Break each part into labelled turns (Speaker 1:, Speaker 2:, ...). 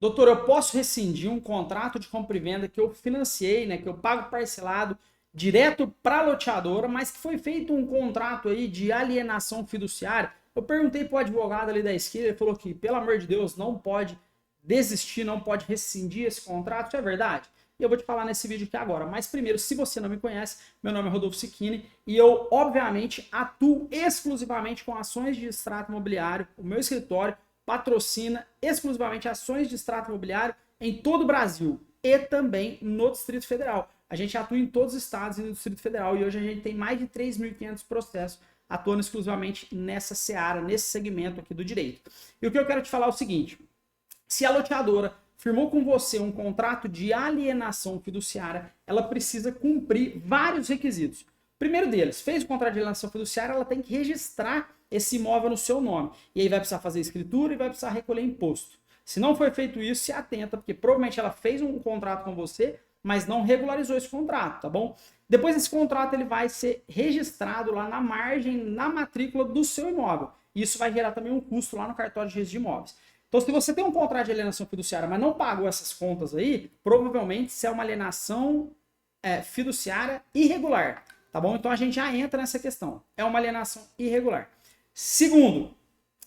Speaker 1: Doutor, eu posso rescindir um contrato de compra e venda que eu financiei, né, que eu pago parcelado direto para a loteadora, mas que foi feito um contrato aí de alienação fiduciária? Eu perguntei para o advogado ali da esquerda, ele falou que, pelo amor de Deus, não pode desistir, não pode rescindir esse contrato. Isso é verdade? E eu vou te falar nesse vídeo aqui agora. Mas primeiro, se você não me conhece, meu nome é Rodolfo Cicchini e eu, obviamente, atuo exclusivamente com ações de extrato imobiliário. O meu escritório patrocina exclusivamente ações de extrato imobiliário em todo o Brasil e também no Distrito Federal. A gente atua em todos os estados e no Distrito Federal e hoje a gente tem mais de 3.500 processos atuando exclusivamente nessa seara, nesse segmento aqui do direito. E o que eu quero te falar é o seguinte: se a loteadora firmou com você um contrato de alienação fiduciária, ela precisa cumprir vários requisitos. O primeiro deles, fez o contrato de alienação fiduciária, ela tem que registrar esse imóvel no seu nome. E aí vai precisar fazer escritura e vai precisar recolher imposto. Se não foi feito isso, se atenta, porque provavelmente ela fez um contrato com você, mas não regularizou esse contrato, tá bom? Depois esse contrato ele vai ser registrado lá na margem, na matrícula do seu imóvel. Isso vai gerar também um custo lá no cartório de registro de imóveis. Então, se você tem um contrato de alienação fiduciária, mas não pagou essas contas aí, provavelmente isso é uma alienação fiduciária irregular, tá bom? Então, a gente já entra nessa questão. É uma alienação irregular. Segundo,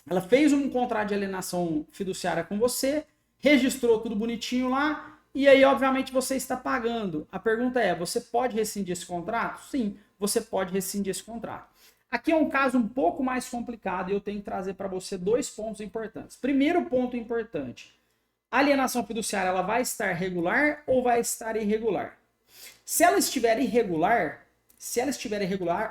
Speaker 1: ela fez um contrato de alienação fiduciária com você, registrou tudo bonitinho lá, e aí, obviamente, você está pagando. A pergunta é, você pode rescindir esse contrato? Sim, você pode rescindir esse contrato. Aqui é um caso um pouco mais complicado e eu tenho que trazer para você dois pontos importantes. Primeiro ponto importante, a alienação fiduciária ela vai estar regular ou vai estar irregular? Se ela estiver irregular,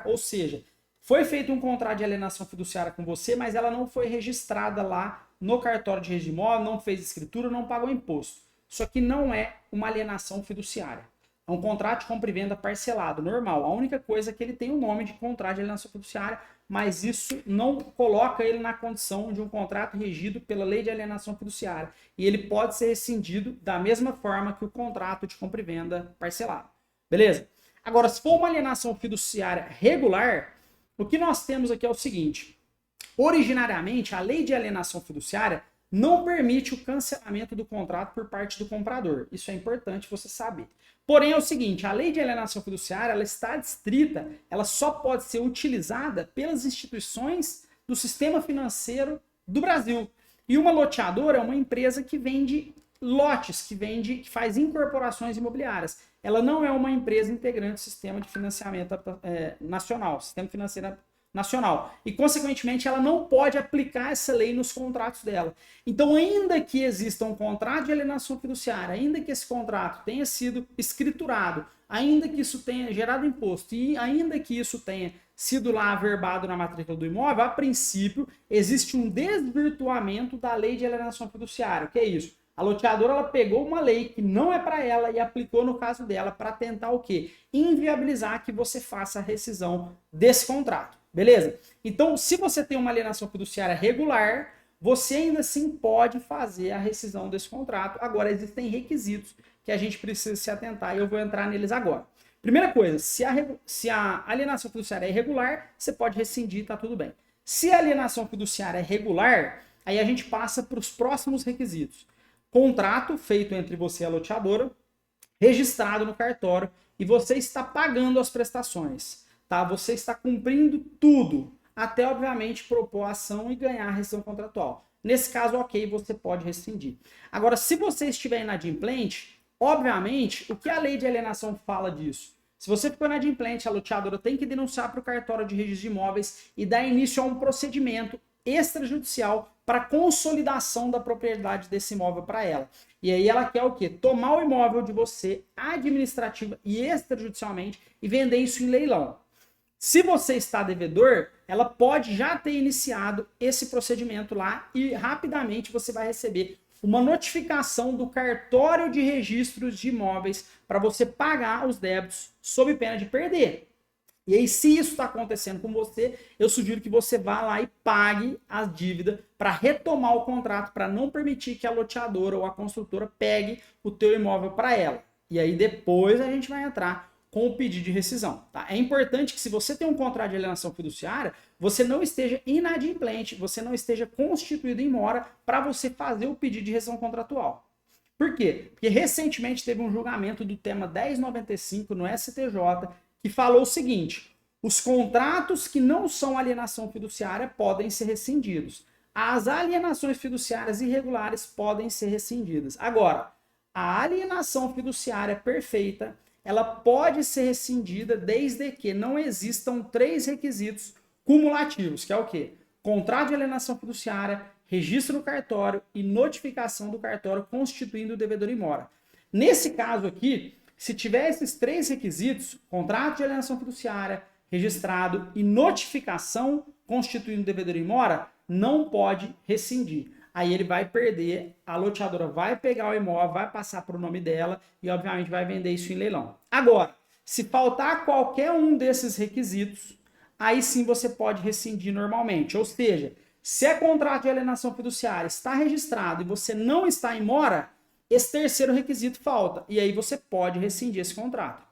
Speaker 1: ou seja, foi feito um contrato de alienação fiduciária com você, mas ela não foi registrada lá no cartório de registro de imóvel, não fez escritura, não pagou imposto. Isso aqui não é uma alienação fiduciária. É um contrato de compra e venda parcelado, normal. A única coisa é que ele tem o nome de contrato de alienação fiduciária, mas isso não coloca ele na condição de um contrato regido pela lei de alienação fiduciária. E ele pode ser rescindido da mesma forma que o contrato de compra e venda parcelado. Beleza? Agora, se for uma alienação fiduciária regular, o que nós temos aqui é o seguinte: originariamente, a lei de alienação fiduciária não permite o cancelamento do contrato por parte do comprador. Isso é importante você saber. Porém, é o seguinte, a lei de alienação fiduciária ela está adstrita, ela só pode ser utilizada pelas instituições do sistema financeiro do Brasil. E uma loteadora é uma empresa que vende lotes, que faz incorporações imobiliárias. Ela não é uma empresa integrante do sistema de financiamento nacional, sistema financeiro nacional. E, consequentemente, ela não pode aplicar essa lei nos contratos dela. Então, ainda que exista um contrato de alienação fiduciária, ainda que esse contrato tenha sido escriturado, ainda que isso tenha gerado imposto e ainda que isso tenha sido lá averbado na matrícula do imóvel, a princípio, existe um desvirtuamento da lei de alienação fiduciária. O que é isso? A loteadora ela pegou uma lei que não é para ela e aplicou no caso dela para tentar o quê? Inviabilizar que você faça a rescisão desse contrato. Beleza? Então, se você tem uma alienação fiduciária regular, você ainda assim pode fazer a rescisão desse contrato. Agora, existem requisitos que a gente precisa se atentar e eu vou entrar neles agora. Primeira coisa, se a alienação fiduciária é irregular, você pode rescindir, tá tudo bem. Se a alienação fiduciária é regular, aí a gente passa para os próximos requisitos. Contrato feito entre você e a loteadora, registrado no cartório e você está pagando as prestações. Tá? Você está cumprindo tudo, até obviamente propor a ação e ganhar a rescisão contratual. Nesse caso, ok, você pode rescindir. Agora, se você estiver inadimplente, obviamente, o que a lei de alienação fala disso? Se você ficou inadimplente, a loteadora tem que denunciar para o cartório de registro de imóveis e dar início a um procedimento extrajudicial para consolidação da propriedade desse imóvel para ela. E aí ela quer o quê? Tomar o imóvel de você administrativa e extrajudicialmente e vender isso em leilão. Se você está devedor, ela pode já ter iniciado esse procedimento lá e rapidamente você vai receber uma notificação do cartório de registros de imóveis para você pagar os débitos sob pena de perder. E aí, se isso está acontecendo com você, eu sugiro que você vá lá e pague a dívida para retomar o contrato, para não permitir que a loteadora ou a construtora pegue o teu imóvel para ela. E aí depois a gente vai entrar com o pedido de rescisão. Tá? É importante que se você tem um contrato de alienação fiduciária, você não esteja inadimplente, você não esteja constituído em mora para você fazer o pedido de rescisão contratual. Por quê? Porque recentemente teve um julgamento do tema 1095 no STJ que falou o seguinte: os contratos que não são alienação fiduciária podem ser rescindidos. As alienações fiduciárias irregulares podem ser rescindidas. Agora, a alienação fiduciária perfeita, ela pode ser rescindida desde que não existam 3 requisitos cumulativos, que é o quê? Contrato de alienação fiduciária, registro no cartório e notificação do cartório constituindo o devedor em mora. Nesse caso aqui, se tiver esses 3 requisitos, contrato de alienação fiduciária, registrado e notificação constituindo o devedor em mora, não pode rescindir. Aí ele vai perder, a loteadora vai pegar o imóvel, vai passar para o nome dela e obviamente vai vender isso em leilão. Agora, se faltar qualquer um desses requisitos, aí sim você pode rescindir normalmente. Ou seja, se é contrato de alienação fiduciária, está registrado e você não está em mora, esse terceiro requisito falta. E aí você pode rescindir esse contrato.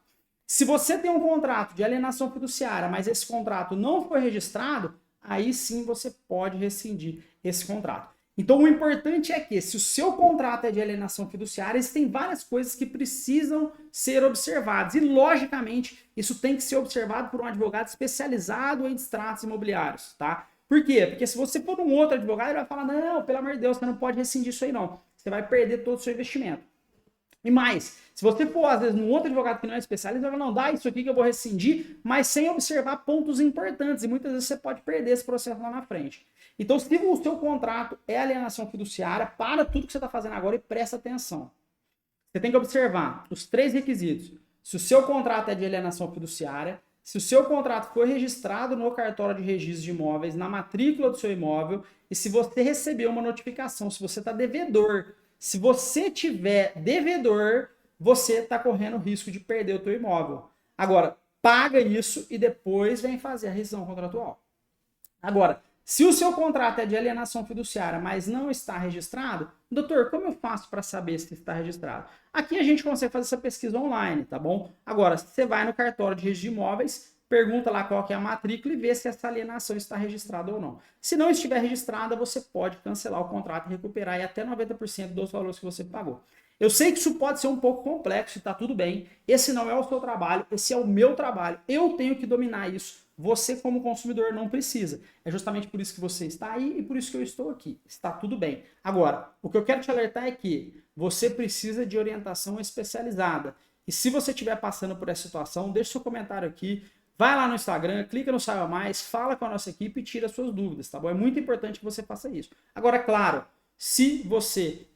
Speaker 1: Se você tem um contrato de alienação fiduciária, mas esse contrato não foi registrado, aí sim você pode rescindir esse contrato. Então o importante é que, se o seu contrato é de alienação fiduciária, existem várias coisas que precisam ser observadas. E, logicamente, isso tem que ser observado por um advogado especializado em distratos imobiliários, tá? Por quê? Porque se você for um outro advogado, ele vai falar: não, pelo amor de Deus, você não pode rescindir isso aí não. Você vai perder todo o seu investimento. E mais, se você for, às vezes, num outro advogado que não é especialista, ele vai falar: não, dá isso aqui que eu vou rescindir, mas sem observar pontos importantes. E muitas vezes você pode perder esse processo lá na frente. Então, se o seu contrato é alienação fiduciária, para tudo que você está fazendo agora e presta atenção. Você tem que observar os 3 requisitos. Se o seu contrato é de alienação fiduciária, se o seu contrato foi registrado no cartório de registro de imóveis, na matrícula do seu imóvel, e se você recebeu uma notificação, se você está devedor. Se você tiver devedor, você está correndo o risco de perder o teu imóvel. Agora, paga isso e depois vem fazer a rescisão contratual. Agora, se o seu contrato é de alienação fiduciária, mas não está registrado, doutor, como eu faço para saber se está registrado? Aqui a gente consegue fazer essa pesquisa online, tá bom? Agora, você vai no cartório de registro de imóveis, pergunta lá qual que é a matrícula e vê se essa alienação está registrada ou não. Se não estiver registrada, você pode cancelar o contrato e recuperar aí até 90% dos valores que você pagou. Eu sei que isso pode ser um pouco complexo e tá tudo bem. Esse não é o seu trabalho, esse é o meu trabalho. Eu tenho que dominar isso. Você, como consumidor, não precisa. É justamente por isso que você está aí e por isso que eu estou aqui. Está tudo bem. Agora, o que eu quero te alertar é que você precisa de orientação especializada. E se você estiver passando por essa situação, deixe seu comentário aqui. Vai lá no Instagram, clica no Saiba Mais, fala com a nossa equipe e tira suas dúvidas, tá bom? É muito importante que você faça isso. Agora, claro, se você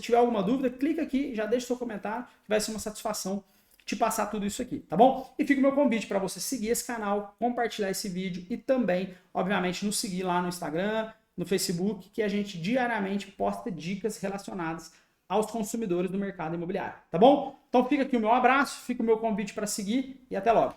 Speaker 1: tiver alguma dúvida, clica aqui, já deixa seu comentário, que vai ser uma satisfação te passar tudo isso aqui, tá bom? E fica o meu convite para você seguir esse canal, compartilhar esse vídeo e também, obviamente, nos seguir lá no Instagram, no Facebook, que a gente diariamente posta dicas relacionadas aos consumidores do mercado imobiliário, tá bom? Então fica aqui o meu abraço, fica o meu convite para seguir e até logo.